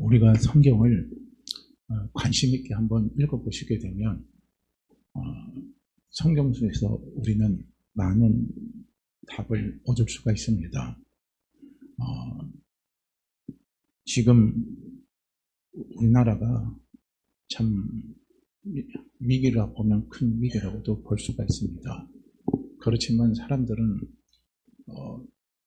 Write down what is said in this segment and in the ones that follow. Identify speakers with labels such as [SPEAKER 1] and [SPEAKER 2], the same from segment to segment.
[SPEAKER 1] 우리가 성경을 관심 있게 한번 읽어보시게 되면 성경 속에서 우리는 많은 답을 얻을 수가 있습니다. 지금 우리나라가 참 위기라 보면 큰 위기라고도 볼 수가 있습니다. 그렇지만 사람들은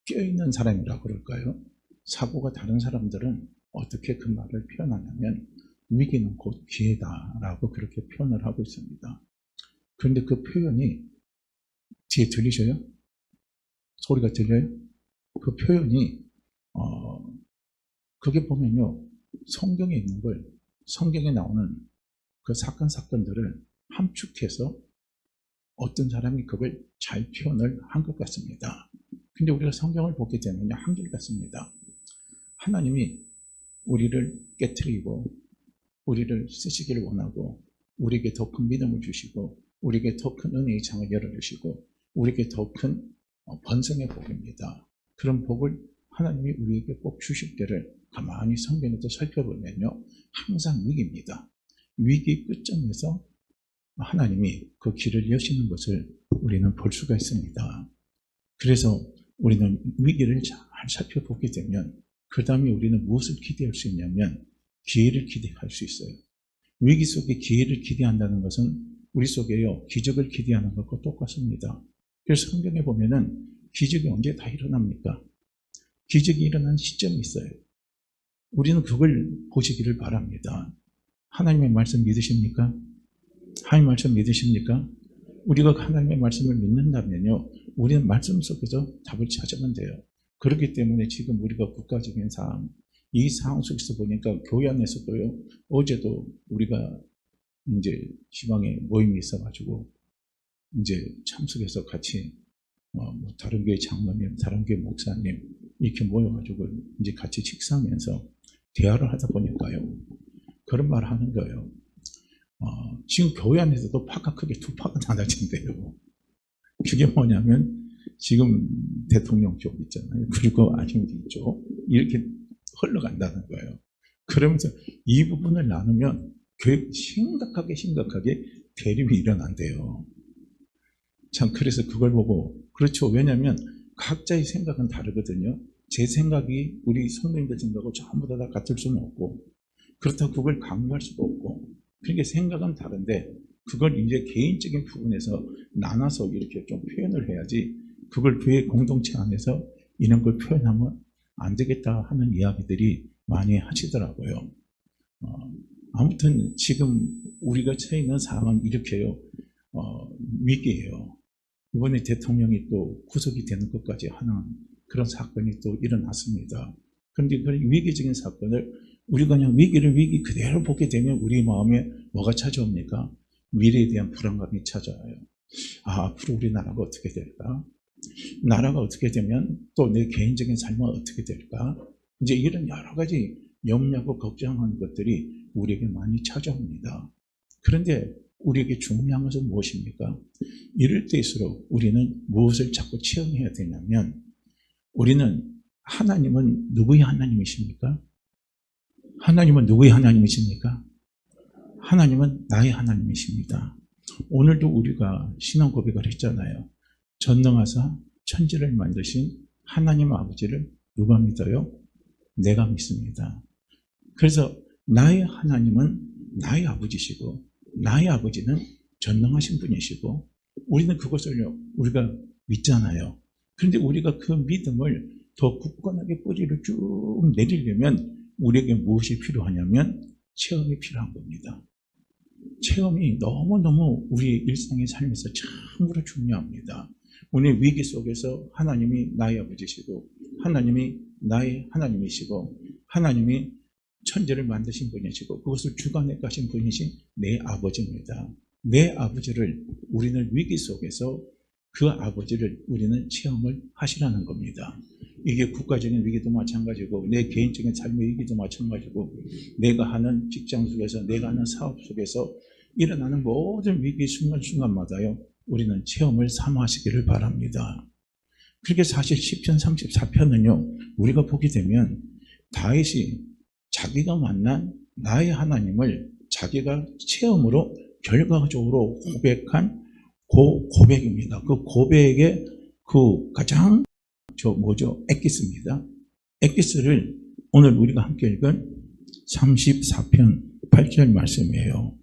[SPEAKER 1] 껴있는 사람이라 그럴까요? 사고가 다른 사람들은 어떻게 그 말을 표현하냐면 위기는 곧 기회다라고 그렇게 표현을 하고 있습니다. 그런데 그 표현이 뒤에 들리셔요? 소리가 들려요? 그 표현이 그게 보면요, 성경에 있는 걸, 성경에 나오는 그 사건들을 함축해서 어떤 사람이 그걸 잘 표현을 한 것 같습니다. 근데 우리가 성경을 보게 되면 한결같습니다. 하나님이 우리를 깨트리고 우리를 쓰시기를 원하고 우리에게 더 큰 믿음을 주시고 우리에게 더 큰 은혜의 창을 열어주시고 우리에게 더 큰 번성의 복입니다. 그런 복을 하나님이 우리에게 꼭 주실 때를 가만히 성경에서 살펴보면요, 항상 위기입니다. 위기 끝점에서 하나님이 그 길을 여시는 것을 우리는 볼 수가 있습니다. 그래서 우리는 위기를 잘 살펴보게 되면 그 다음에 우리는 무엇을 기대할 수 있냐면 기회를 기대할 수 있어요. 위기 속에 기회를 기대한다는 것은 우리 속에요, 기적을 기대하는 것과 똑같습니다. 그래서 성경에 보면은 기적이 언제 다 일어납니까? 기적이 일어나는 시점이 있어요. 우리는 그걸 보시기를 바랍니다. 하나님의 말씀 믿으십니까? 하나님의 말씀 믿으십니까? 우리가 하나님의 말씀을 믿는다면요, 우리는 말씀 속에서 답을 찾으면 돼요. 그렇기 때문에 지금 우리가 국가적인 상황, 이 상황 속에서 보니까 교회 안에서도요, 어제도 우리가 이제 지방에 모임이 있어가지고 이제 참석해서 같이 다른 교회 장로님, 다른 교회 목사님 이렇게 모여가지고 이제 같이 식사하면서 대화를 하다 보니까요, 그런 말을 하는 거예요. 지금 교회 안에서도 파가 크게 두 파가 나눠진대요. 그게 뭐냐면 지금 대통령 쪽 있잖아요. 그리고 아hin기 쪽 이렇게 흘러간다는 거예요. 그러면서 이 부분을 나누면 교회 심각하게 대립이 일어난대요. 참, 그래서 그걸 보고, 그렇죠. 왜냐하면 각자의 생각은 다르거든요. 제 생각이 우리 성도님들 생각하고 전부 다 같을 수는 없고, 그렇다고 그걸 강요할 수도 없고, 그러니까 생각은 다른데 그걸 이제 개인적인 부분에서 나눠서 이렇게 좀 표현을 해야지, 그걸 교회 공동체 안에서 이런 걸 표현하면 안 되겠다 하는 이야기들이 많이 하시더라고요. 아무튼 지금 우리가 처해 있는 상황은 이렇게요, 위기예요. 이번에 대통령이 또 구속이 되는 것까지 하는 그런 사건이 또 일어났습니다. 그런데 그런 위기적인 사건을 우리가 그냥 위기를 위기 그대로 보게 되면 우리 마음에 뭐가 찾아옵니까? 미래에 대한 불안감이 찾아와요. 앞으로 우리나라가 어떻게 될까? 나라가 어떻게 되면 또 내 개인적인 삶은 어떻게 될까? 이제 이런 여러 가지 염려하고 걱정하는 것들이 우리에게 많이 찾아옵니다. 그런데 우리에게 중요한 것은 무엇입니까? 이럴 때일수록 우리는 무엇을 자꾸 체험해야 되냐면, 우리는 하나님은 누구의 하나님이십니까? 하나님은 누구의 하나님이십니까? 하나님은 나의 하나님이십니다. 오늘도 우리가 신앙 고백을 했잖아요. 전능하사 천지를 만드신 하나님 아버지를 누가 믿어요? 내가 믿습니다. 그래서 나의 하나님은 나의 아버지시고 나의 아버지는 전능하신 분이시고 우리는 그것을 우리가 믿잖아요. 그런데 우리가 그 믿음을 더 굳건하게 뿌리를 쭉 내리려면 우리에게 무엇이 필요하냐면 체험이 필요한 겁니다. 체험이 너무너무 우리 일상의 삶에서 참으로 중요합니다. 오늘 위기 속에서 하나님이 나의 아버지시고 하나님이 나의 하나님이시고 하나님이 천지를 만드신 분이시고 그것을 주관해 가신 분이신 내 아버지입니다. 내 아버지를 우리는 위기 속에서 그 아버지를 우리는 체험을 하시라는 겁니다. 이게 국가적인 위기도 마찬가지고 내 개인적인 삶의 위기도 마찬가지고 내가 하는 직장 속에서 내가 하는 사업 속에서 일어나는 모든 위기 순간순간마다요 우리는 체험을 삼아하시기를 바랍니다. 그렇게 사실 시편 34편은요 우리가 보게 되면 다윗이 자기가 만난 나의 하나님을 자기가 체험으로 결과적으로 고백한 그 고백입니다. 그 고백의 그 가장 엑기스입니다. 엑기스를 오늘 우리가 함께 읽은 34편 8절 말씀이에요.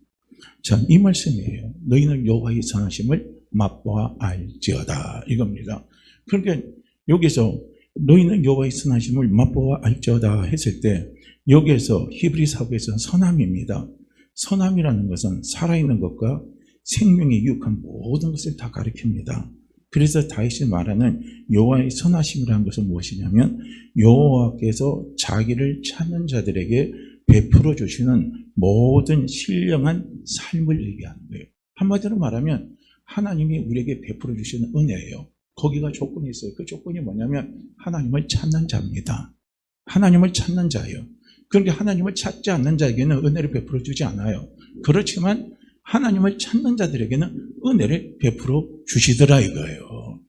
[SPEAKER 1] 자, 이 말씀이에요. 너희는 여호와의 선하심을 맛보아 알지어다, 이겁니다. 그러니까 여기서 너희는 여호와의 선하심을 맛보아 알지어다 했을 때 여기에서 히브리 사고에서는 선함입니다. 선함이라는 것은 살아있는 것과 생명에 유익한 모든 것을 다 가리킵니다. 그래서 다윗이 말하는 여호와의 선하심이라는 것은 무엇이냐면 여호와께서 자기를 찾는 자들에게 베풀어 주시는 모든 신령한 삶을 얘기하는 거예요. 한마디로 말하면 하나님이 우리에게 베풀어 주시는 은혜예요. 거기가 조건이 있어요. 그 조건이 뭐냐면 하나님을 찾는 자입니다. 하나님을 찾는 자예요. 그런데 하나님을 찾지 않는 자에게는 은혜를 베풀어 주지 않아요. 그렇지만 하나님을 찾는 자들에게는 은혜를 베풀어 주시더라 이거예요.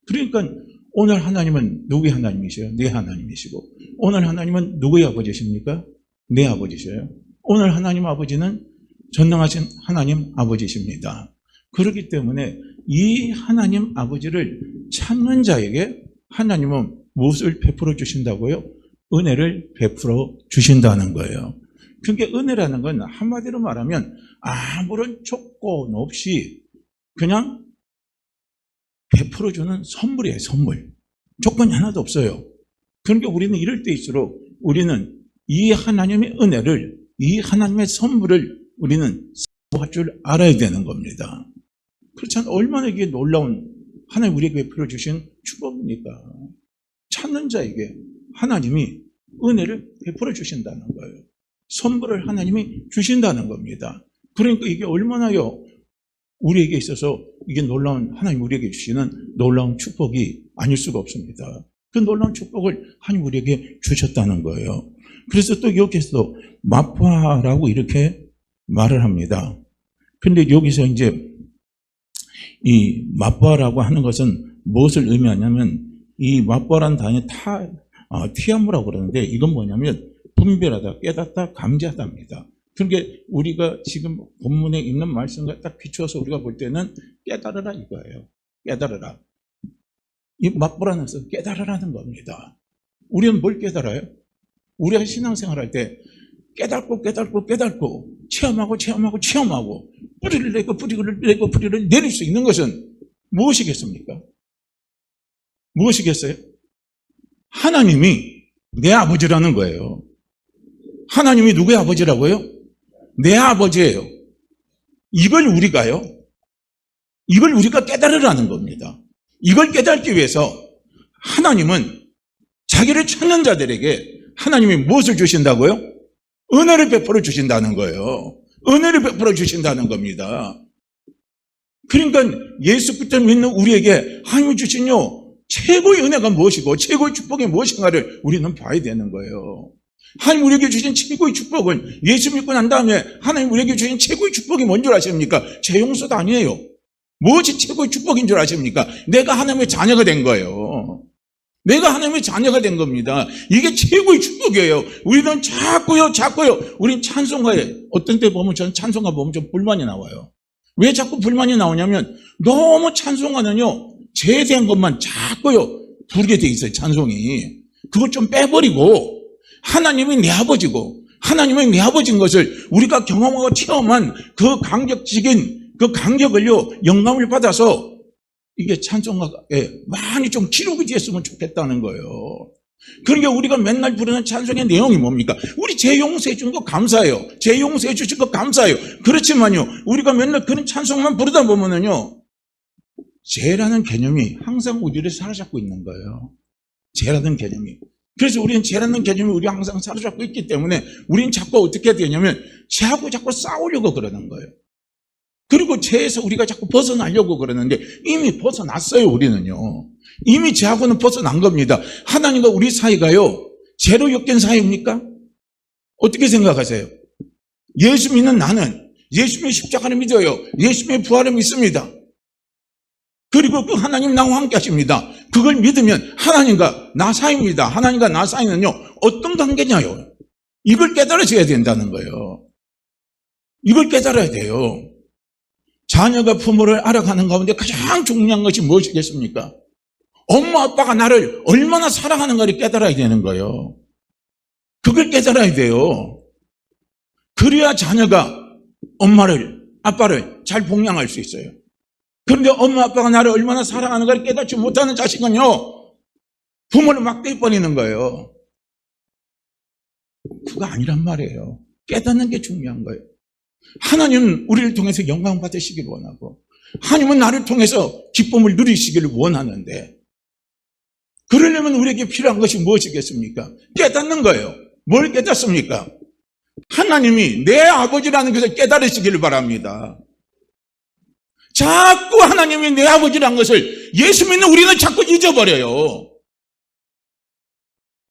[SPEAKER 1] 그러니까 오늘 하나님은 누구의 하나님이세요? 내 하나님이시고, 오늘 하나님은 누구의 아버지십니까? 내 아버지셔요. 오늘 하나님 아버지는 전능하신 하나님 아버지십니다. 그렇기 때문에 이 하나님 아버지를 찾는 자에게 하나님은 무엇을 베풀어 주신다고요? 은혜를 베풀어 주신다는 거예요. 그러니까 은혜라는 건 한마디로 말하면 아무런 조건 없이 그냥 베풀어 주는 선물이에요. 선물. 조건이 하나도 없어요. 그러니까 우리는 이럴 때일수록 우리는 이 하나님의 은혜를, 이 하나님의 선물을 우리는 사모할 줄 알아야 되는 겁니다. 그렇지 않으면 얼마나 이게 놀라운 하나님 우리에게 베풀어 주신 축복입니까? 찾는 자에게 하나님이 은혜를 베풀어 주신다는 거예요. 선물을 하나님이 주신다는 겁니다. 그러니까 이게 얼마나요 우리에게 있어서 이게 놀라운, 하나님 우리에게 주시는 놀라운 축복이 아닐 수가 없습니다. 그 놀라운 축복을 하나님 우리에게 주셨다는 거예요. 그래서 또 여기서 맛보아라고 이렇게 말을 합니다. 근데 여기서 이제 이 맛보아라고 하는 것은 무엇을 의미하냐면 이 맛보아라는 단어에 티아무라고 그러는데 이건 뭐냐면 분별하다, 깨닫다, 감지하다입니다. 그러니까 우리가 지금 본문에 있는 말씀과 딱 비추어서 우리가 볼 때는 깨달으라 이거예요. 깨달으라. 이 맛보라는 것은 깨달으라는 겁니다. 우리는 뭘 깨달아요? 우리가 신앙생활할 때 깨닫고 체험하고 뿌리를 내고 뿌리를 내릴 수 있는 것은 무엇이겠습니까? 무엇이겠어요? 하나님이 내 아버지라는 거예요. 하나님이 누구의 아버지라고요? 내 아버지예요. 이걸 우리가 깨달으라는 겁니다. 이걸 깨닫기 위해서 하나님은 자기를 찾는 자들에게 하나님이 무엇을 주신다고요? 은혜를 베풀어 주신다는 거예요. 은혜를 베풀어 주신다는 겁니다. 그러니까 예수 그리스도를 믿는 우리에게 하나님이 주신요 최고의 은혜가 무엇이고 최고의 축복이 무엇인가를 우리는 봐야 되는 거예요. 하나님 우리에게 주신 최고의 축복은 예수 믿고 난 다음에 하나님 우리에게 주신 최고의 축복이 뭔 줄 아십니까? 죄 용서도 아니에요. 무엇이 최고의 축복인 줄 아십니까? 내가 하나님의 자녀가 된 거예요. 내가 하나님의 자녀가 된 겁니다. 이게 최고의 축복이에요. 우리는 자꾸요. 우린 찬송가에 어떤 때 보면 저는 찬송가 보면 좀 불만이 나와요. 왜 자꾸 불만이 나오냐면 너무 찬송가는요. 죄에 대한 것만 자꾸요. 부르게 돼 있어요. 찬송이. 그걸 좀 빼버리고 하나님이 내 아버지고 하나님이 내 아버지인 것을 우리가 경험하고 체험한 그 강력을요. 영감을 받아서 이게 찬송가에 많이 좀 기록이 됐으면 좋겠다는 거예요. 그러니까 우리가 맨날 부르는 찬송의 내용이 뭡니까? 우리 죄 용서해 준 거 감사해요. 죄 용서해 주신 거 감사해요. 그렇지만요, 우리가 맨날 그런 찬송만 부르다 보면은요, 죄라는 개념이 항상 우리를 사로잡고 있는 거예요. 죄라는 개념이. 그래서 우리는 죄라는 개념이 우리 항상 사로잡고 있기 때문에 우리는 자꾸 어떻게 해야 되냐면 죄하고 자꾸 싸우려고 그러는 거예요. 그리고 죄에서 우리가 자꾸 벗어나려고 그러는데 이미 벗어났어요. 우리는요. 이미 죄하고는 벗어난 겁니다. 하나님과 우리 사이가요. 죄로 엮인 사이입니까? 어떻게 생각하세요? 예수 믿는 나는 예수님의 십자가를 믿어요. 예수님의 부활을 믿습니다. 그리고 그 하나님 나와 함께 하십니다. 그걸 믿으면 하나님과 나 사이입니다. 하나님과 나 사이는요. 어떤 관계냐요? 이걸 깨달아져야 된다는 거예요. 이걸 깨달아야 돼요. 자녀가 부모를 알아가는 가운데 가장 중요한 것이 무엇이겠습니까? 엄마 아빠가 나를 얼마나 사랑하는가를 깨달아야 되는 거예요. 그걸 깨달아야 돼요. 그래야 자녀가 엄마를 아빠를 잘 봉양할 수 있어요. 그런데 엄마 아빠가 나를 얼마나 사랑하는가를 깨닫지 못하는 자식은요, 부모를 막 떼버리는 거예요. 그거 아니란 말이에요. 깨닫는 게 중요한 거예요. 하나님은 우리를 통해서 영광 받으시기를 원하고, 하나님은 나를 통해서 기쁨을 누리시기를 원하는데, 그러려면 우리에게 필요한 것이 무엇이겠습니까? 깨닫는 거예요. 뭘 깨닫습니까? 하나님이 내 아버지라는 것을 깨달으시기를 바랍니다. 자꾸 하나님이 내 아버지라는 것을 예수 믿는 우리는 자꾸 잊어버려요.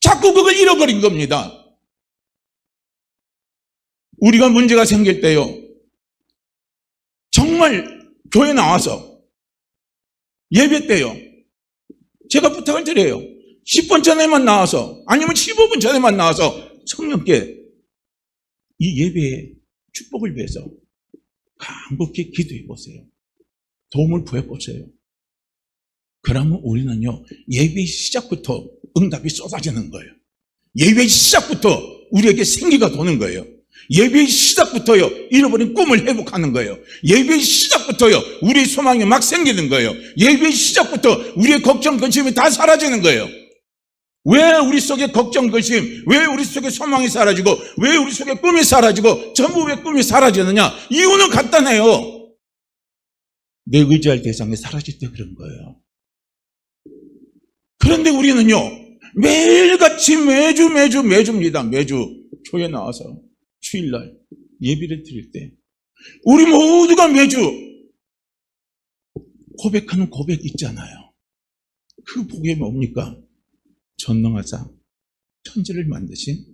[SPEAKER 1] 자꾸 그걸 잃어버린 겁니다. 우리가 문제가 생길 때요, 정말 교회 나와서 예배 때요, 제가 부탁을 드려요. 10분 전에만 나와서, 아니면 15분 전에만 나와서 성령께 이 예배의 축복을 위해서 간곡히 기도해 보세요. 도움을 구해 보세요. 그러면 우리는요, 예배의 시작부터 응답이 쏟아지는 거예요. 예배의 시작부터 우리에게 생기가 도는 거예요. 예배의 시작부터요, 잃어버린 꿈을 회복하는 거예요. 예배의 시작부터요, 우리의 소망이 막 생기는 거예요. 예배의 시작부터 우리의 걱정, 근심이 다 사라지는 거예요. 왜 우리 속에 걱정, 근심, 왜 우리 속에 소망이 사라지고, 왜 우리 속에 꿈이 사라지고, 전부 왜 꿈이 사라지느냐? 이유는 간단해요. 내 의지할 대상이 사라질 때 그런 거예요. 그런데 우리는요, 매일같이 매주입니다. 매주 교회 나와서 주일날 예배를 드릴 때 우리 모두가 매주 고백하는 고백 있잖아요. 그 복이 뭡니까? 전능하사 천지를 만드신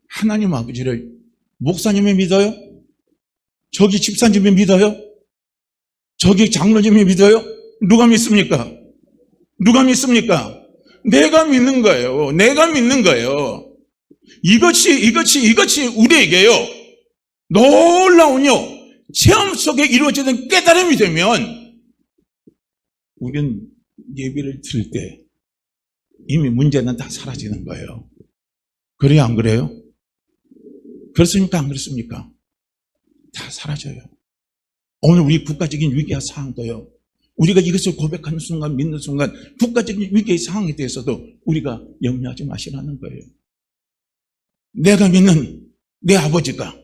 [SPEAKER 1] 하나님 아버지를 목사님이 믿어요? 저기 집사님이 믿어요? 저기 장로님이 믿어요? 누가 믿습니까? 누가 믿습니까? 내가 믿는 거예요. 내가 믿는 거예요. 이것이 우리에게요, 놀라운요, 체험 속에 이루어지는 깨달음이 되면, 우리는 예배를 드릴 때 이미 문제는 다 사라지는 거예요. 그래요, 안 그래요? 그렇습니까? 안 그렇습니까? 다 사라져요. 오늘 우리 국가적인 위기와 상황도요, 우리가 이것을 고백하는 순간, 믿는 순간, 국가적인 위기의 상황에 대해서도 우리가 염려하지 마시라는 거예요. 내가 믿는 내 아버지가,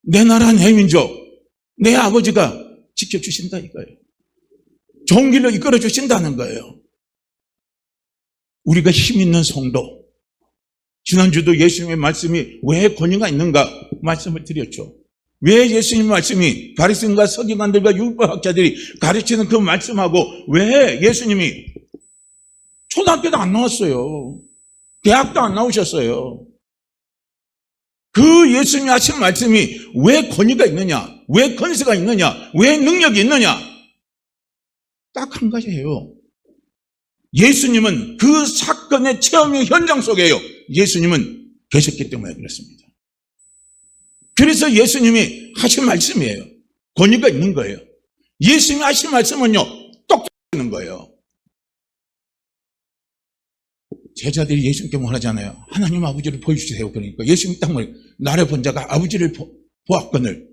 [SPEAKER 1] 내 나라, 내 민족, 내 아버지가 지켜주신다 이거예요. 좋은 길로 이끌어 주신다는 거예요. 우리가 힘 있는 성도, 지난주도 예수님의 말씀이 왜 권위가 있는가 말씀을 드렸죠. 왜 예수님 말씀이 바리새인과 서기관들과 율법학자들이 가르치는 그 말씀하고 왜 예수님이 초등학교도 안 나왔어요. 대학도 안 나오셨어요. 그 예수님이 하신 말씀이 왜 권위가 있느냐, 왜 권세가 있느냐, 왜 능력이 있느냐, 딱 한 가지예요. 예수님은 그 사건의 체험의 현장 속에요, 예수님은 계셨기 때문에 그렇습니다. 그래서 예수님이 하신 말씀이에요. 권위가 있는 거예요. 예수님이 하신 말씀은요, 똑똑하는 거예요. 제자들이 예수님께 말하잖아요. 하나님 아버지를 보여주세요. 그러니까 예수님이 딱 말해요. 나를 본 자가 아버지를 보았거늘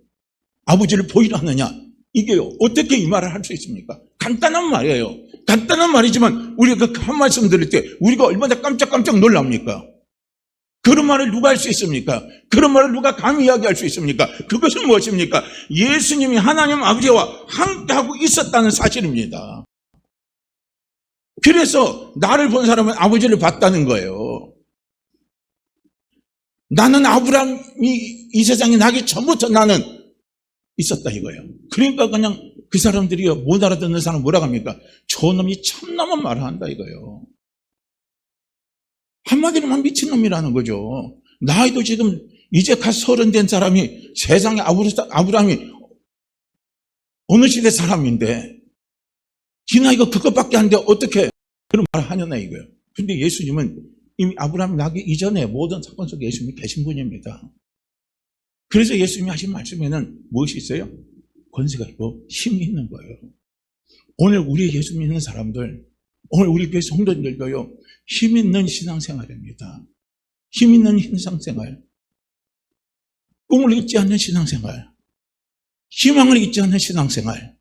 [SPEAKER 1] 아버지를 보이라 하느냐. 이게요, 어떻게 이 말을 할 수 있습니까? 간단한 말이에요. 간단한 말이지만 우리가 그 한 말씀 들을 때 우리가 얼마나 깜짝깜짝 놀랍니까? 그런 말을 누가 할 수 있습니까? 그런 말을 누가 감히 이야기할 수 있습니까? 그것은 무엇입니까? 예수님이 하나님 아버지와 함께하고 있었다는 사실입니다. 그래서 나를 본 사람은 아버지를 봤다는 거예요. 나는 아브라함이 이 세상에 나기 전부터 나는 있었다 이거예요. 그러니까 그냥 그 사람들이 못 알아듣는 사람 뭐라고 합니까? 저놈이 참나만 말을 한다 이거예요. 한마디로만 미친놈이라는 거죠. 나이도 지금 이제 갓 30 된 사람이 세상에 아브라함이 어느 시대 사람인데 지 나이가 그것밖에 안 돼 어떻게 그런 말을 하냐나 이거예요. 근데 예수님은 이미 아브라함이 나기 이전에 모든 사건 속에 예수님이 계신 분입니다. 그래서 예수님이 하신 말씀에는 무엇이 있어요? 권세가 있고 힘이 있는 거예요. 오늘 우리 예수 믿는 사람들, 오늘 우리 교회 성도님들도요, 힘 있는 신앙생활입니다. 힘 있는 신앙생활, 꿈을 잊지 않는 신앙생활, 희망을 잊지 않는 신앙생활.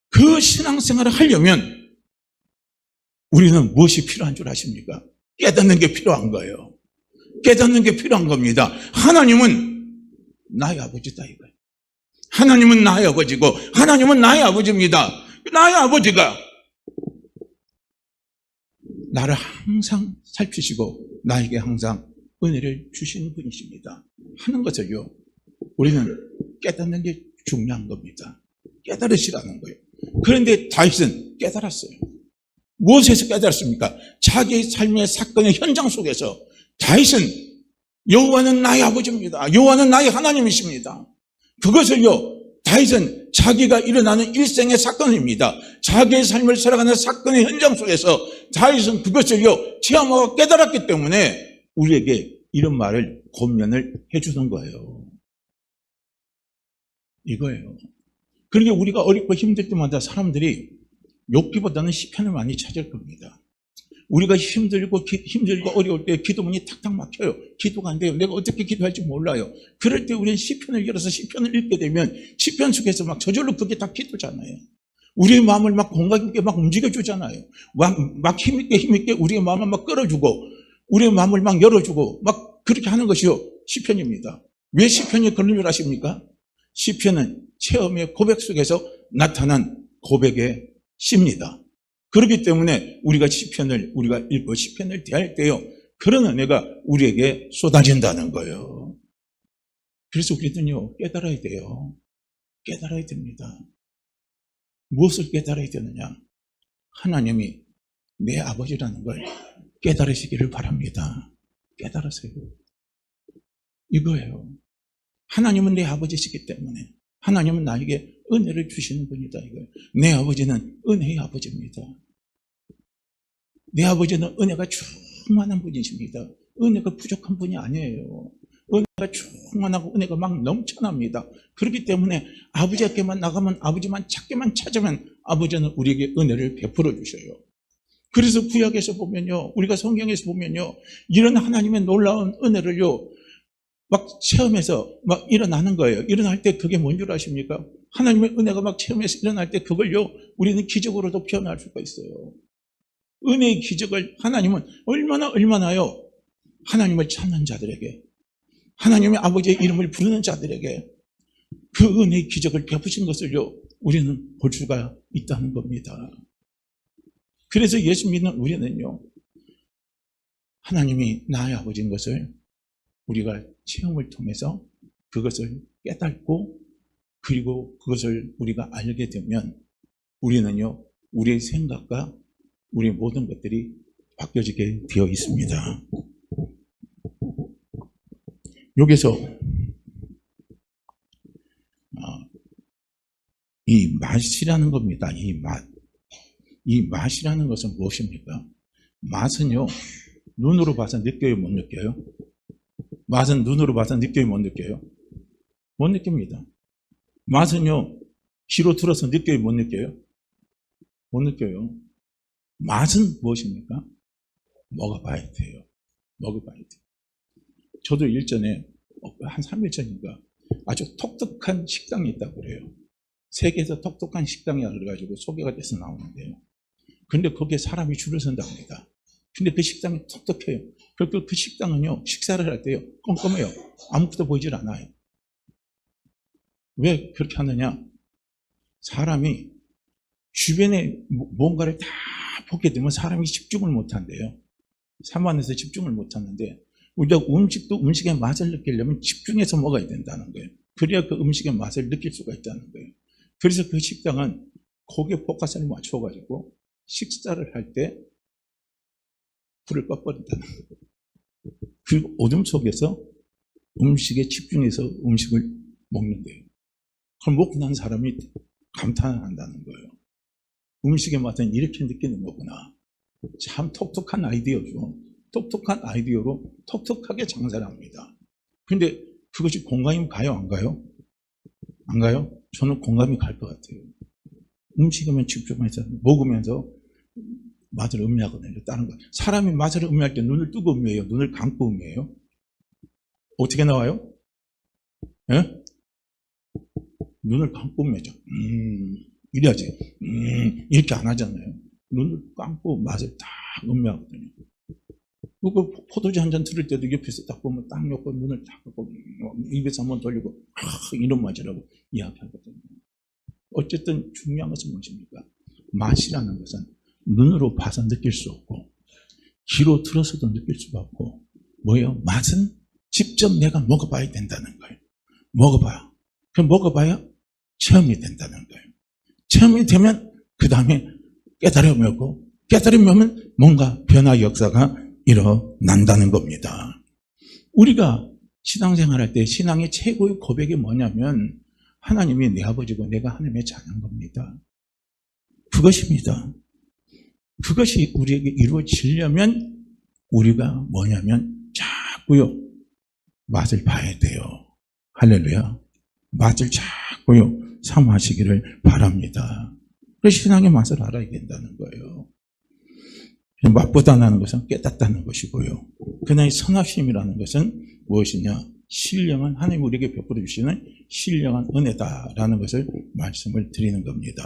[SPEAKER 1] 그 신앙생활을 하려면 우리는 무엇이 필요한 줄 아십니까? 깨닫는 게 필요한 거예요. 깨닫는 게 필요한 겁니다. 하나님은 나의 아버지다 이거예요. 하나님은 나의 아버지고 하나님은 나의 아버지입니다. 나의 아버지가 나를 항상 살피시고 나에게 항상 은혜를 주시는 분이십니다. 하는 것을요, 우리는 깨닫는 게 중요한 겁니다. 깨달으시라는 거예요. 그런데 다윗은 깨달았어요. 무엇에서 깨달았습니까? 자기의 삶의 사건의 현장 속에서 다윗은 여호와는 나의 아버지입니다. 여호와는 나의 하나님이십니다. 그것을요, 다윗은 자기가 일어나는 일생의 사건입니다. 자기의 삶을 살아가는 사건의 현장 속에서 다윗은 그것을요, 체험하고 깨달았기 때문에 우리에게 이런 말을 권면을 해주는 거예요. 이거예요. 그러니까 우리가 어렵고 힘들 때마다 사람들이 욥기보다는 시편을 많이 찾을 겁니다. 우리가 힘들고 어려울 때 기도문이 탁탁 막혀요. 기도가 안 돼요. 내가 어떻게 기도할지 몰라요. 그럴 때 우리는 시편을 열어서 시편을 읽게 되면 시편 속에서 막 저절로 그게 다 기도잖아요. 우리의 마음을 막 공감 있게 막 움직여주잖아요. 막 힘있게 우리의 마음을 막 끌어주고 우리의 마음을 막 열어주고 막 그렇게 하는 것이요, 시편입니다. 왜 시편이 그런 줄 아십니까? 시편은 체험의 고백 속에서 나타난 고백의 시입니다. 그렇기 때문에 우리가 시편을 우리가 읽고 시편을 대할 때요, 그런 은혜가 우리에게 쏟아진다는 거예요. 그래서 우리는요, 깨달아야 돼요. 깨달아야 됩니다. 무엇을 깨달아야 되느냐? 하나님이 내 아버지라는 걸 깨달으시기를 바랍니다. 깨달으세요. 이거예요. 하나님은 내 아버지시기 때문에 하나님은 나에게 은혜를 주시는 분이다 이거예요. 내 아버지는 은혜의 아버지입니다. 내 아버지는 은혜가 충만한 분이십니다. 은혜가 부족한 분이 아니에요. 은혜가 충만하고 은혜가 막 넘쳐납니다. 그렇기 때문에 아버지께만 나가면, 아버지만 찾기만 찾으면 아버지는 우리에게 은혜를 베풀어 주셔요. 그래서 구약에서 보면요, 우리가 성경에서 보면요, 이런 하나님의 놀라운 은혜를요 막 체험해서 막 일어나는 거예요. 일어날 때 그게 뭔 줄 아십니까? 하나님의 은혜가 막 체험해서 일어날 때 그걸요, 우리는 기적으로도 표현할 수가 있어요. 은혜의 기적을 하나님은 얼마나요, 하나님을 찾는 자들에게, 하나님의 아버지의 이름을 부르는 자들에게 그 은혜의 기적을 베푸신 것을요, 우리는 볼 수가 있다는 겁니다. 그래서 예수 믿는 우리는요, 하나님이 나의 아버지인 것을 우리가 체험을 통해서 그것을 깨닫고, 그리고 그것을 우리가 알게 되면 우리는요, 우리의 생각과 우리의 모든 것들이 바뀌어지게 되어 있습니다. 여기서 이 맛이라는 겁니다. 이 맛. 이 맛이라는 것은 무엇입니까? 맛은요, 눈으로 봐서 느껴요, 못 느껴요? 맛은 눈으로 봐서 느껴요, 못 느껴요? 못 느낍니다. 맛은요, 귀로 들어서 느껴요, 못 느껴요? 못 느껴요. 맛은 무엇입니까? 먹어봐야 돼요. 먹어봐야 돼요. 저도 일전에 한 3일 전인가 아주 독특한 식당이 있다고 그래요. 세계에서 독특한 식당이라 그래가지고 소개가 돼서 나오는데요. 근데 거기에 사람이 줄을 선다고 합니다. 근데 그 식당이 독특해요. 그 식당은요, 식사를 할 때요, 껌껌해요. 아무것도 보이질 않아요. 왜 그렇게 하느냐? 사람이 주변에 뭔가를 다 보게 되면 사람이 집중을 못 한대요. 산만해서 집중을 못 하는데, 우리가 음식의 맛을 느끼려면 집중해서 먹어야 된다는 거예요. 그래야 그 음식의 맛을 느낄 수가 있다는 거예요. 그래서 그 식당은 고기에 포커스를 맞춰가지고 식사를 할 때 불을 꺼버린다는 거예요. 그리고 어둠 속에서 음식에 집중해서 음식을 먹는데요. 그럼 먹고 난 사람이 감탄한다는 거예요. 음식의 맛은 이렇게 느끼는 거구나. 참 독특한 아이디어죠. 똑똑한 아이디어로 톡톡하게 장사를 합니다. 근데 그것이 공감이 가요, 안 가요? 안 가요? 저는 공감이 갈 것 같아요. 음식이면 직접 해서 먹으면서 맛을 음미하거든요. 다른 거. 사람이 맛을 음미할 때 눈을 뜨고 음미해요? 눈을 감고 음미해요? 어떻게 나와요? 예? 눈을 감고 음미하죠. 이래야지. 이렇게 안 하잖아요. 눈을 감고 맛을 딱 음미하거든요. 그 포도주 한 잔 들을 때도 옆에서 딱 보면 딱 옆에 눈을 딱 감고 입에서 한번 돌리고 이런 맛이라고 이야기하거든요. 어쨌든 중요한 것은 무엇입니까? 맛이라는 것은 눈으로 봐서 느낄 수 없고 귀로 들어서도 느낄 수가 없고 뭐예요? 맛은 직접 내가 먹어봐야 된다는 거예요. 먹어봐요. 그럼 먹어봐야 체험이 된다는 거예요. 체험이 되면 그 다음에 깨달음이 오고 깨달음이 오면 뭔가 변화 역사가 일어난다는 겁니다. 우리가 신앙생활할 때 신앙의 최고의 고백이 뭐냐면 하나님이 내 아버지고 내가 하나님의 자녀인 겁니다. 그것입니다. 그것이 우리에게 이루어지려면 우리가 뭐냐면 자꾸요 맛을 봐야 돼요. 할렐루야. 맛을 자꾸요 사모하시기를 바랍니다. 그래서 신앙의 맛을 알아야 된다는 거예요. 맛보다 나는 것은 깨닫다는 것이고요. 그러나 이 선하심이라는 것은 무엇이냐? 신령한 하나님 우리에게 베풀어 주시는 신령한 은혜다라는 것을 말씀을 드리는 겁니다.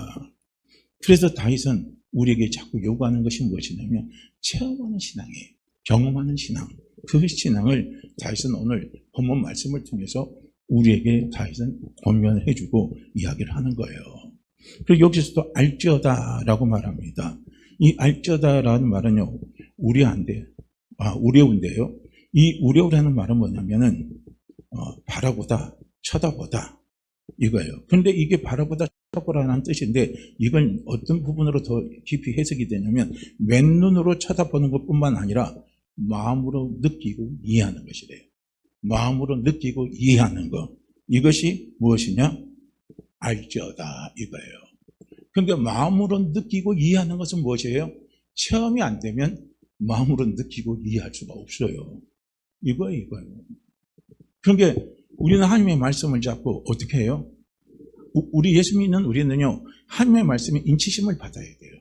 [SPEAKER 1] 그래서 다윗은 우리에게 자꾸 요구하는 것이 무엇이냐면 체험하는 신앙이에요. 경험하는 신앙. 그 신앙을 다윗은 오늘 본문 말씀을 통해서 우리에게 다윗은 권면해 주고 이야기를 하는 거예요. 그리고 여기서도 알지어다라고 말합니다. 이 알지어다라는 말은요. 우려운데요. 이 우려라는 말은 뭐냐면은 바라보다, 쳐다보다 이거예요. 근데 이게 바라보다, 쳐다보라는 뜻인데 이건 어떤 부분으로 더 깊이 해석이 되냐면 맨눈으로 쳐다보는 것뿐만 아니라 마음으로 느끼고 이해하는 것이래요. 마음으로 느끼고 이해하는 것. 이것이 무엇이냐? 알지어다 이거예요. 그러니까 마음으로 느끼고 이해하는 것은 무엇이에요? 체험이 안 되면 마음으로 느끼고 이해할 수가 없어요. 이거예요. 그러니까 우리는 하나님의 말씀을 잡고 어떻게 해요? 우리 예수 믿는 우리는요, 하나님의 말씀에 인치심을 받아야 돼요.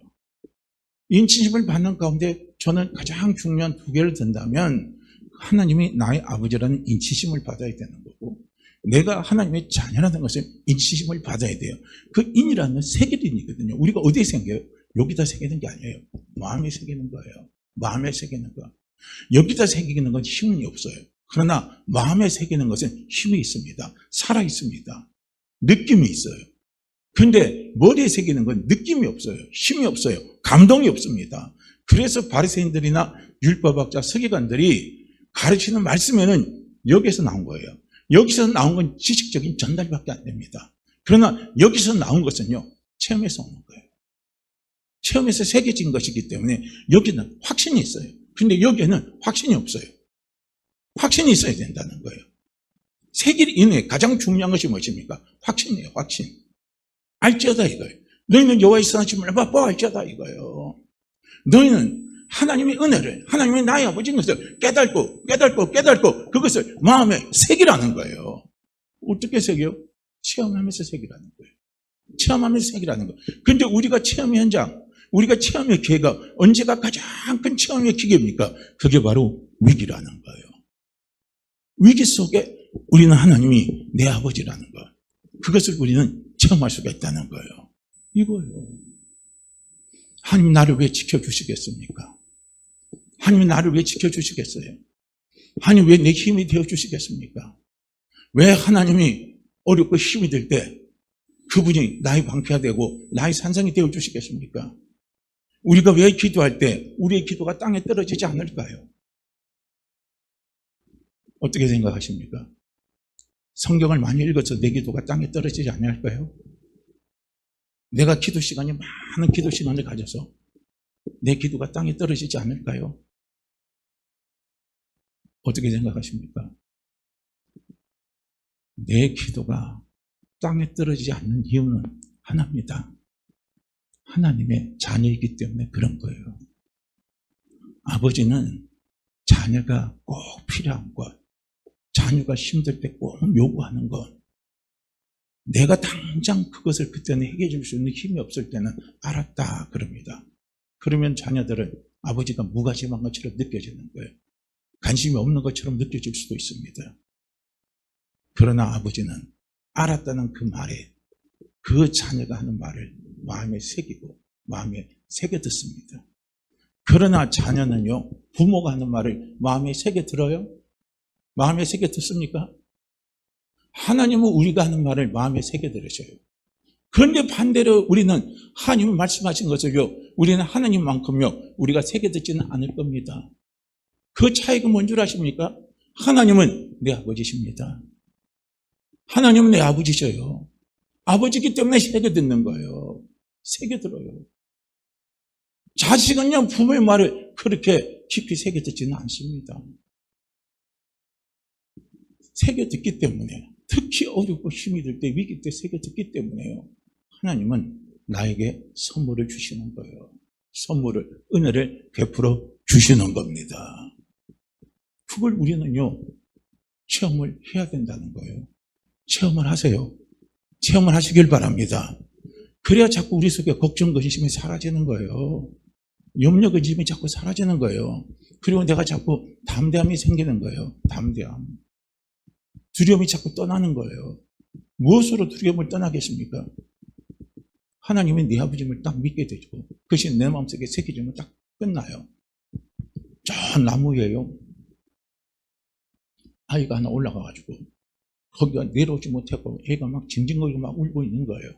[SPEAKER 1] 인치심을 받는 가운데 저는 가장 중요한 두 개를 든다면 하나님이 나의 아버지라는 인치심을 받아야 되는 거고 내가 하나님의 자녀라는 것을 인치심을 받아야 돼요. 그 인이라는 세계인이거든요. 우리가 어디에 새겨요? 여기다 새기는 게 아니에요. 마음에 새기는 거예요. 마음에 새기는 거. 여기다 새기는 건 힘이 없어요. 그러나 마음에 새기는 것은 힘이 있습니다. 살아 있습니다. 느낌이 있어요. 근데 머리에 새기는 건 느낌이 없어요. 힘이 없어요. 감동이 없습니다. 그래서 바리새인들이나 율법학자, 서기관들이 가르치는 말씀에는 여기에서 나온 거예요. 여기서 나온 건 지식적인 전달밖에 안 됩니다. 그러나 여기서 나온 것은요, 체험에서 오는 거예요. 체험에서 새겨진 것이기 때문에 여기는 확신이 있어요. 근데 여기에는 확신이 없어요. 확신이 있어야 된다는 거예요. 새길 인에 가장 중요한 것이 무엇입니까? 확신이에요, 확신. 알지어다 이거예요. 너희는 여호와의 선하심을 맛보아 알지어다 이거예요. 너희는 하나님의 은혜를, 하나님의 나의 아버지인 것을 깨닫고 그것을 마음에 새기라는 거예요. 어떻게 새겨요? 체험하면서 새기라는 거예요. 체험하면서 새기라는 거예요. 근데 우리가 체험의 현장, 우리가 체험의 기회가 언제가 가장 큰 체험의 기회입니까? 그게 바로 위기라는 거예요. 위기 속에 우리는 하나님이 내 아버지라는 거, 그것을 우리는 체험할 수가 있다는 거예요. 이거예요. 하나님 나를 왜 지켜주시겠습니까? 하나님 나를 왜 지켜주시겠어요? 하나님 왜 내 힘이 되어주시겠습니까? 왜 하나님이 어렵고 힘이 들 때 그분이 나의 방패가 되고 나의 산성이 되어주시겠습니까? 우리가 왜 기도할 때 우리의 기도가 땅에 떨어지지 않을까요? 어떻게 생각하십니까? 성경을 많이 읽어서 내 기도가 땅에 떨어지지 않을까요? 내가 기도 시간이 많은 기도 시간을 가져서 내 기도가 땅에 떨어지지 않을까요? 어떻게 생각하십니까? 내 기도가 땅에 떨어지지 않는 이유는 하나입니다. 하나님의 자녀이기 때문에 그런 거예요. 아버지는 자녀가 꼭 필요한 것, 자녀가 힘들 때 꼭 요구하는 것, 내가 당장 그것을 그때는 해결해 줄 수 있는 힘이 없을 때는 알았다 그럽니다. 그러면 자녀들은 아버지가 무관심한 것처럼 느껴지는 거예요. 관심이 없는 것처럼 느껴질 수도 있습니다. 그러나 아버지는 알았다는 그 말에, 그 자녀가 하는 말을 마음에 새기고 마음에 새겨 듣습니다. 그러나 자녀는요, 부모가 하는 말을 마음에 새겨 들어요? 마음에 새겨 듣습니까? 하나님은 우리가 하는 말을 마음에 새겨 들으셔요. 그런데 반대로 우리는 하나님이 말씀하신 것을요, 우리는 하나님만큼요 우리가 새겨 듣지는 않을 겁니다. 그 차이가 뭔 줄 아십니까? 하나님은 내 아버지십니다. 하나님은 내 아버지셔요. 아버지기 때문에 새겨 듣는 거예요. 새겨 들어요. 자식은요 부모의 말을 그렇게 깊이 새겨 듣지는 않습니다. 새겨 듣기 때문에, 특히 어렵고 힘이 들 때, 위기 때 새겨 듣기 때문에요, 하나님은 나에게 선물을 주시는 거예요. 선물을, 은혜를 베풀어 주시는 겁니다. 그걸 우리는요 체험을 해야 된다는 거예요. 체험을 하세요. 체험을 하시길 바랍니다. 그래야 자꾸 우리 속에 걱정, 근심이 사라지는 거예요. 염려, 근심이 자꾸 사라지는 거예요. 그리고 내가 자꾸 담대함이 생기는 거예요. 담대함. 두려움이 자꾸 떠나는 거예요. 무엇으로 두려움을 떠나겠습니까? 하나님이 내 아버지임을 딱 믿게 되죠. 그것이 내 마음속에 새겨지면 딱 끝나요. 저 나무에요, 아이가 하나 올라가가지고 거기가 내려오지 못하고 애가 막 징징거리고 막 울고 있는 거예요.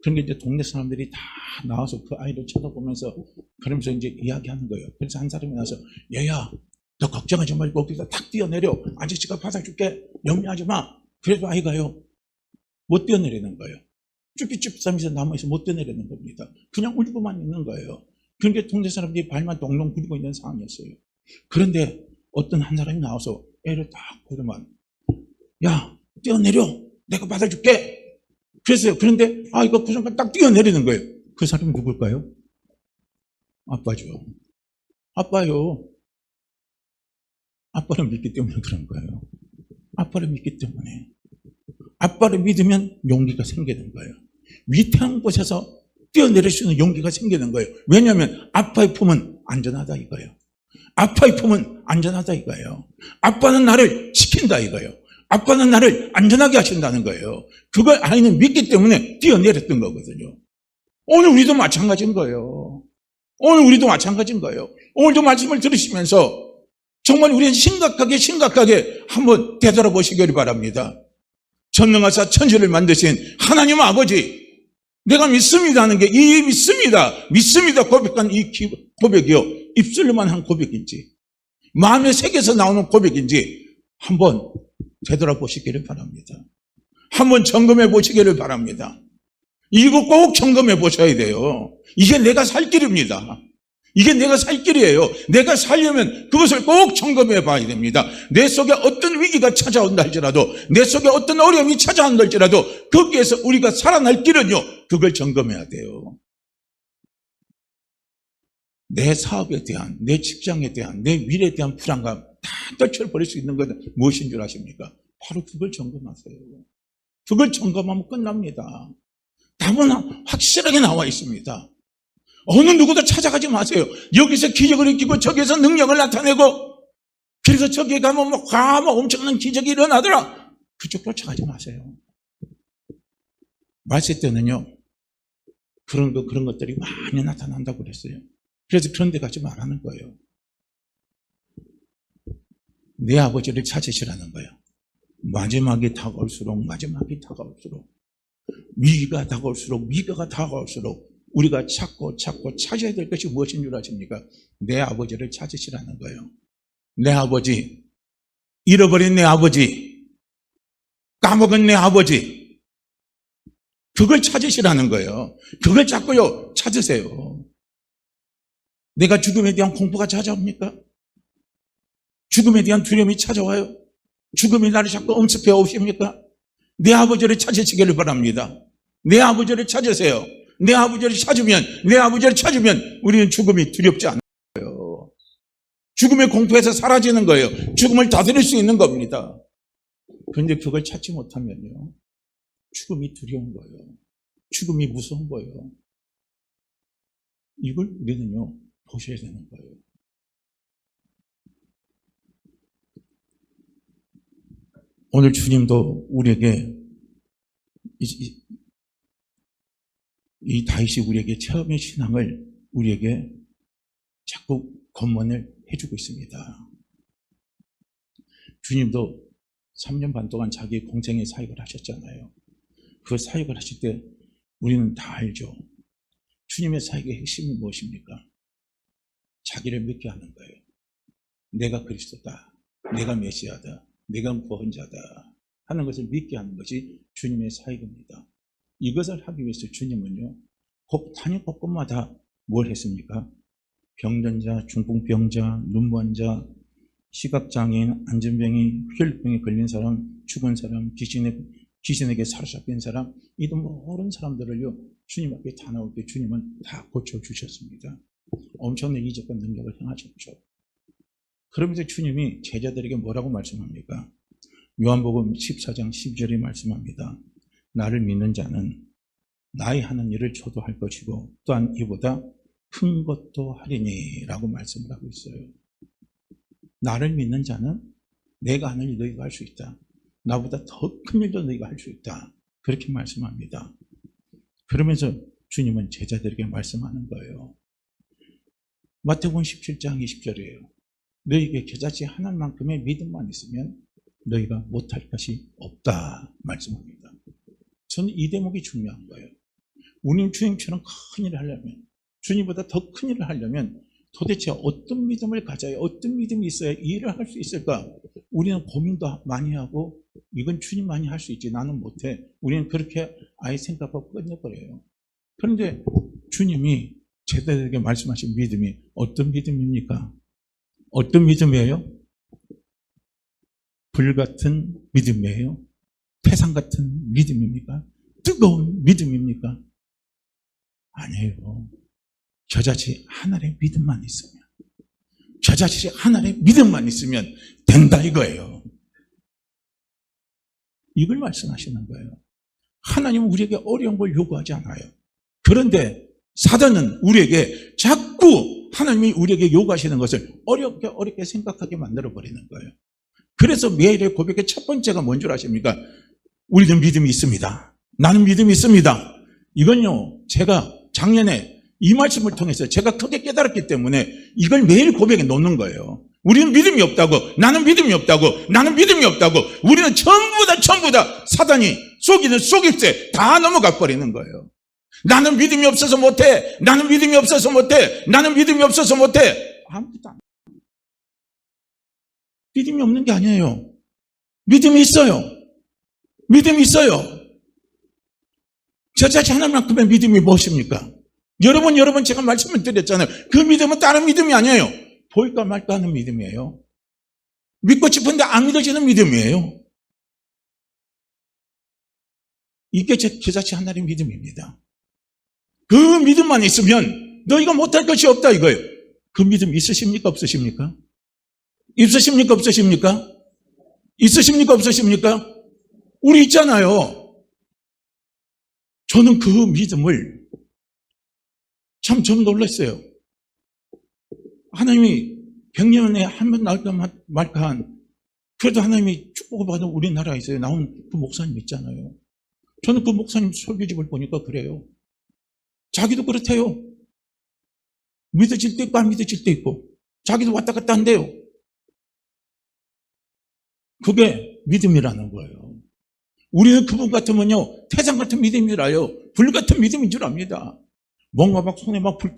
[SPEAKER 1] 그런 게 이제 동네 사람들이 다 나와서 그 아이를 쳐다보면서 그러면서 이제 이야기하는 거예요. 그래서 한 사람이 나와서, 얘야, 너 걱정하지 말고 거기서 탁 뛰어내려. 아저씨가 받아줄게. 염려하지 마. 그래도 아이가요 못 뛰어내리는 거예요. 쭈삣쭈삣 하면서 나무에서 못 뛰어내리는 겁니다. 그냥 울고만 있는 거예요. 그러니까 동네 사람들이 발만 동동 굴리고 있는 상황이었어요. 그런데 어떤 한 사람이 나와서 애를 딱 보더만, 야, 뛰어내려. 내가 받아줄게. 그랬어요. 그런데 아이가 그 순간 딱 뛰어내리는 거예요. 그 사람이 누굴까요? 아빠죠. 아빠요. 아빠를 믿기 때문에 그런 거예요. 아빠를 믿기 때문에. 아빠를 믿으면 용기가 생기는 거예요. 위태한 곳에서 뛰어내릴 수 있는 용기가 생기는 거예요. 왜냐하면 아빠의 품은 안전하다 이거예요. 아빠의 품은 안전하다 이거예요. 아빠는 나를 지킨다 이거예요. 아빠는 나를 안전하게 하신다는 거예요. 그걸 아이는 믿기 때문에 뛰어내렸던 거거든요. 오늘 우리도 마찬가지인 거예요. 오늘 우리도 마찬가지인 거예요. 오늘도 말씀을 들으시면서 정말 우리는 심각하게 한번 되돌아보시기를 바랍니다. 전능하사 천지를 만드신 하나님 아버지, 내가 믿습니다 하는 게 이 믿습니다 고백한 이 고백이요, 입술로만 한 고백인지 마음의 색에서 나오는 고백인지 한번 되돌아보시기를 바랍니다. 한번 점검해 보시기를 바랍니다. 이거 꼭 점검해 보셔야 돼요. 이게 내가 살 길입니다. 이게 내가 살 길이에요. 내가 살려면 그것을 꼭 점검해 봐야 됩니다. 내 속에 어떤 위기가 찾아온다 할지라도, 내 속에 어떤 어려움이 찾아온다 할지라도 거기에서 우리가 살아날 길은요, 그걸 점검해야 돼요. 내 사업에 대한, 내 직장에 대한, 내 미래에 대한 불안감 다 떨쳐버릴 수 있는 것은 무엇인 줄 아십니까? 바로 그걸 점검하세요. 그걸 점검하면 끝납니다. 답은 확실하게 나와 있습니다. 어느 누구도 찾아가지 마세요. 여기서 기적을 일으키고 저기서 능력을 나타내고 그래서 저기에 가면 뭐 엄청난 기적이 일어나더라. 그쪽 쫓아가지 마세요. 말세 때는요, 그런 것들이 많이 나타난다고 그랬어요. 그래서 그런 데 가지 말라는 거예요. 내 아버지를 찾으시라는 거예요. 마지막이 다가올수록 위기가 다가올수록 우리가 찾고 찾아야 될 것이 무엇인 줄 아십니까? 내 아버지를 찾으시라는 거예요. 내 아버지, 잃어버린 내 아버지, 까먹은 내 아버지, 그걸 찾으시라는 거예요. 그걸 자꾸요 찾으세요. 내가 죽음에 대한 공포가 찾아옵니까? 죽음에 대한 두려움이 찾아와요? 죽음이 나를 자꾸 엄습해 오십니까? 내 아버지를 찾으시기를 바랍니다. 내 아버지를 찾으세요. 내 아버지를 찾으면 우리는 죽음이 두렵지 않아요. 죽음의 공포에서 사라지는 거예요. 죽음을 다스릴 수 있는 겁니다. 그런데 그걸 찾지 못하면요, 죽음이 두려운 거예요. 죽음이 무서운 거예요. 이걸 우리는요, 보셔야 되는 거예요. 오늘 주님도 우리에게 이 다윗이 우리에게 체험의 신앙을 우리에게 자꾸 권면을 해주고 있습니다. 주님도 3년 반 동안 자기 공생의 사역을 하셨잖아요. 그 사역을 하실 때 우리는 다 알죠. 주님의 사역의 핵심이 무엇입니까? 자기를 믿게 하는 거예요. 내가 그리스도다, 내가 메시아다, 내가 구원자다 하는 것을 믿게 하는 것이 주님의 사역입니다. 이것을 하기 위해서 주님은요, 단역 곳곳마다 뭘 했습니까? 병든 자, 중풍병자, 눈먼 자, 시각장애인, 안전병이, 혈병에 걸린 사람, 죽은 사람, 귀신에게 사로잡힌 사람, 이런 모든 사람들을요, 주님 앞에 다 나올 때 주님은 다 고쳐주셨습니다. 엄청난 이적과 능력을 행하셨죠. 그러면서 주님이 제자들에게 뭐라고 말씀합니까? 요한복음 14장 12절에 말씀합니다. 나를 믿는 자는 나의 하는 일을 저도 할 것이고 또한 이보다 큰 것도 하리니 라고 말씀을 하고 있어요. 나를 믿는 자는 내가 하는 일 너희가 할 수 있다. 나보다 더 큰 일도 너희가 할 수 있다. 그렇게 말씀합니다. 그러면서 주님은 제자들에게 말씀하는 거예요. 마태복음 17장 20절이에요. 너희에게 겨자씨 하나만큼의 믿음만 있으면 너희가 못할 것이 없다 말씀합니다. 저는 이 대목이 중요한 거예요. 우리는 주님처럼 큰 일을 하려면, 주님보다 더 큰 일을 하려면 도대체 어떤 믿음을 가져야, 어떤 믿음이 있어야 이 일을 할 수 있을까? 우리는 고민도 많이 하고 이건 주님만이 할 수 있지 나는 못해. 우리는 그렇게 아예 생각하고 끝내버려요. 그런데 주님이 제자들에게 말씀하신 믿음이 어떤 믿음입니까? 어떤 믿음이에요? 불같은 믿음이에요? 태산 같은 믿음입니까? 뜨거운 믿음입니까? 아니에요. 겨자씨 하나의 믿음만 있으면, 겨자씨 하나의 믿음만 있으면 된다 이거예요. 이걸 말씀하시는 거예요. 하나님은 우리에게 어려운 걸 요구하지 않아요. 그런데 사단은 우리에게 자꾸 하나님이 우리에게 요구하시는 것을 어렵게 생각하게 만들어버리는 거예요. 그래서 매일의 고백의 첫 번째가 뭔 줄 아십니까? 우리는 믿음이 있습니다. 나는 믿음이 있습니다. 이건요, 제가 작년에 이 말씀을 통해서 제가 크게 깨달았기 때문에 이걸 매일 고백에 놓는 거예요. 우리는 믿음이 없다고, 나는 믿음이 없다고, 나는 믿음이 없다고, 우리는 전부 다 사단이 속이는 속임새 다 넘어가 버리는 거예요. 나는 믿음이 없어서 못해, 나는 믿음이 없어서 못해, 나는 믿음이 없어서 못해. 아무것도 안 해요. 믿음이 없는 게 아니에요. 믿음이 있어요. 믿음이 있어요. 저자체 하나만큼의 믿음이 무엇입니까? 여러분 제가 말씀을 드렸잖아요. 그 믿음은 다른 믿음이 아니에요. 보일까 말까 하는 믿음이에요. 믿고 싶은데 안 믿어지는 믿음이에요. 이게 저자체 하나의 믿음입니다. 그 믿음만 있으면 너희가 못할 것이 없다 이거예요. 그 믿음 있으십니까 없으십니까? 있으십니까 없으십니까? 있으십니까 없으십니까? 우리 있잖아요. 저는 그 믿음을 참 놀랐어요. 하나님이 100년에 한 번 나올까 말까 한, 그래도 하나님이 축복을 받은 우리나라에서 나온 그 목사님 있잖아요. 저는 그 목사님 설교집을 보니까 그래요. 자기도 그렇대요. 믿어질 때 있고 안 믿어질 때 있고 자기도 왔다 갔다 한대요. 그게 믿음이라는 거예요. 우리는 그분 같으면요, 태산 같은 믿음이라요. 불 같은 믿음인 줄 압니다. 뭔가 막 손에 막 불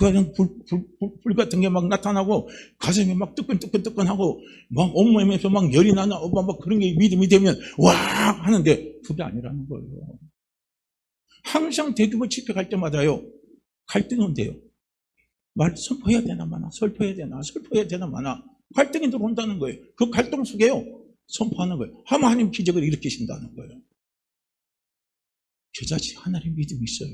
[SPEAKER 1] 같은 게 막 나타나고 가슴이 막 뜨끈뜨끈하고 막 온몸에서 막 열이 나나 막 그런 게 믿음이 되면 와 하는데 그게 아니라는 거예요. 항상 대규모 집회 갈 때마다요, 갈등이 온대요. 말 선포해야 되나 마나, 설포해야 되나 마나 갈등이 들어온다는 거예요. 그 갈등 속에요, 선포하는 거예요. 하나님 기적을 일으키신다는 거예요. 저자치 하나님 믿음이 있어요.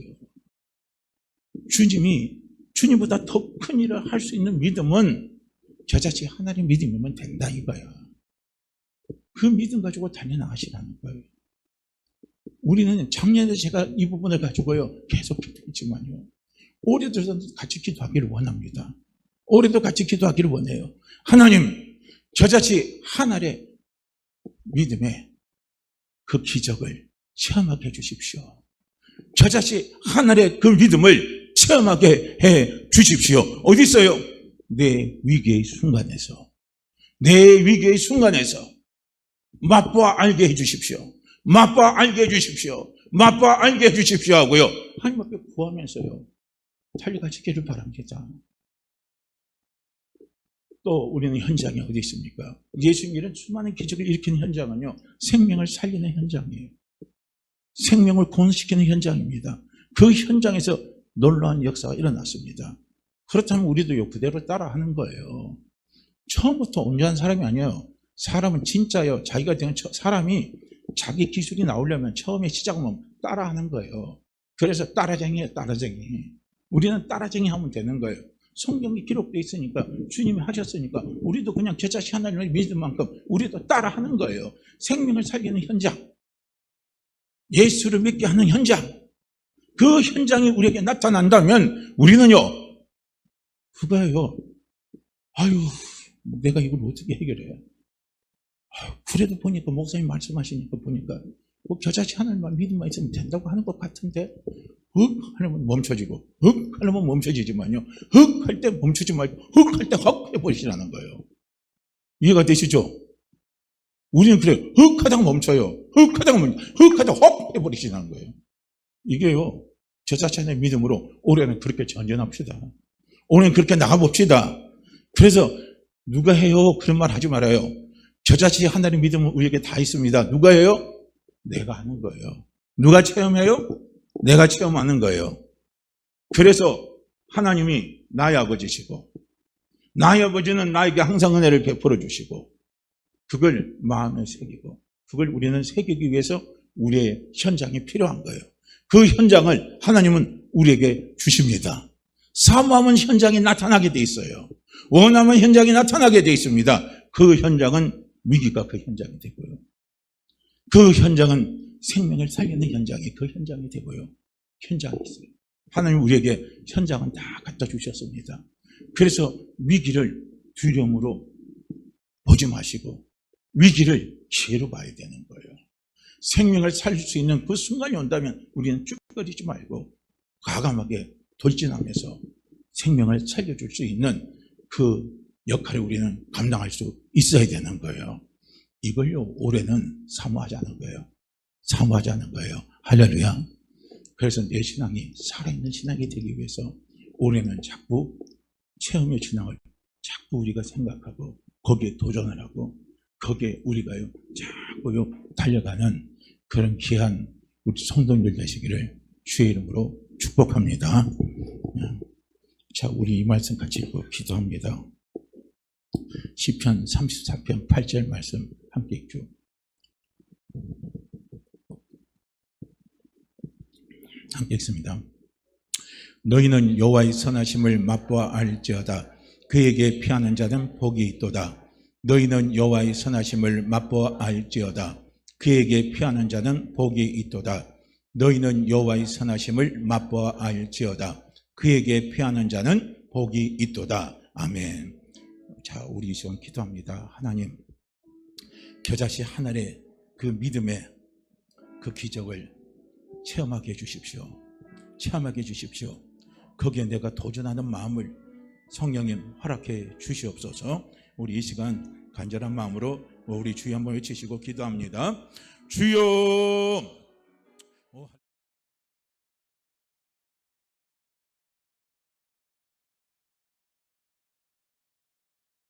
[SPEAKER 1] 주님이 주님보다 더 큰 일을 할 수 있는 믿음은 저자식 하나님 믿음이면 된다 이거야. 그 믿음 가지고 달려나가시라는 거예요. 우리는 작년에 제가 이 부분을 가지고요 계속 기도했지만요, 올해도 같이 기도하기를 원합니다. 올해도 같이 기도하기를 원해요. 하나님, 저자식 하나의 믿음의 그 기적을 체험하게 해주십시오. 저자식 하나의 그 믿음을 체험하게 해주십시오. 어디 있어요? 내 위기의 순간에서, 내 위기의 순간에서 맛보아 알게 해주십시오. 맛보아 알게 해주십시오. 맛보아 알게 해주십시오 하고요, 하나님 앞에 구하면서요 달려가시기를 바랍니다. 또 우리는 현장이 어디 있습니까? 예수님 이런 수많은 기적을 일으키는 현장은요, 생명을 살리는 현장이에요. 생명을 구원시키는 현장입니다. 그 현장에서 놀라운 역사가 일어났습니다. 그렇다면 우리도 그대로 따라하는 거예요. 처음부터 온전한 사람이 아니에요. 사람은 진짜요, 자기가 되는 사람이 자기 기술이 나오려면 처음에 시작하면 따라하는 거예요. 그래서 따라쟁이에요, 따라쟁이. 우리는 따라쟁이 하면 되는 거예요. 성경이 기록되어 있으니까, 주님이 하셨으니까 우리도 그냥 저자식 하나님을 믿을 만큼 우리도 따라하는 거예요. 생명을 살리는 현장, 예수를 믿게 하는 현장, 그 현장이 우리에게 나타난다면 우리는요 그거예요. 아유, 내가 이걸 어떻게 해결해? 그래도 보니까 목사님 말씀하시니까 보니까 뭐 저자식 하나님만 믿음만 있으면 된다고 하는 것 같은데, 하려면 멈춰지고, 하려면 멈춰지지만요, 할 때 멈추지 말고, 할 때 확 해버리시라는 거예요. 이해가 되시죠? 우리는 그래, 하다가 멈춰요. 하다가 확 해버리시라는 거예요. 이게요, 저 자신의 믿음으로 올해는 그렇게 전진합시다. 올해는 그렇게 나가봅시다. 그래서 누가 해요? 그런 말 하지 말아요. 저 자신이 하나님 믿음은 우리에게 다 있습니다. 누가 해요? 내가 하는 거예요. 누가 체험해요? 내가 체험하는 거예요. 그래서 하나님이 나의 아버지시고, 나의 아버지는 나에게 항상 은혜를 베풀어 주시고, 그걸 마음에 새기고, 그걸 우리는 새기기 위해서 우리의 현장이 필요한 거예요. 그 현장을 하나님은 우리에게 주십니다. 사모하면 현장이 나타나게 돼 있어요. 원하면 현장이 나타나게 돼 있습니다. 그 현장은 위기가 그 현장이 되고요, 그 현장은 생명을 살리는 현장이 그 현장이 되고요, 현장이 있어요. 하나님 우리에게 현장은 다 갖다 주셨습니다. 그래서 위기를 두려움으로 보지 마시고 위기를 기회로 봐야 되는 거예요. 생명을 살릴 수 있는 그 순간이 온다면 우리는 쭈그리지 말고 과감하게 돌진하면서 생명을 살려줄 수 있는 그 역할을 우리는 감당할 수 있어야 되는 거예요. 이걸요 올해는 사모하지 않은 거예요. 사모하지 않은 거예요. 할렐루야. 그래서 내 신앙이 살아있는 신앙이 되기 위해서 올해는 자꾸 체험의 신앙을 자꾸 우리가 생각하고 거기에 도전을 하고 거기에 우리가요 자꾸요 달려가는 그런 귀한 우리 성도님들 되시기를 주의 이름으로 축복합니다. 자, 우리 이 말씀 같이 읽고 기도합니다. 시편 34편 8절 말씀 함께 읽죠. 함께 읽습니다. 너희는 여호와의 선하심을 맛보아 알지어다. 그에게 피하는 자는 복이 있도다. 너희는 여호와의 선하심을 맛보아 알지어다. 그에게 피하는 자는 복이 있도다. 너희는 여호와의 선하심을 맛보아 알지어다. 그에게 피하는 자는 복이 있도다. 아멘. 자, 우리 이 시간 기도합니다. 하나님, 겨자씨 하늘의 그 믿음의 그 기적을 체험하게 해주십시오. 체험하게 해주십시오. 거기에 내가 도전하는 마음을 성령님 허락해 주시옵소서. 우리 이 시간 간절한 마음으로 우리 주여 한번 외치시고 기도합니다. 주여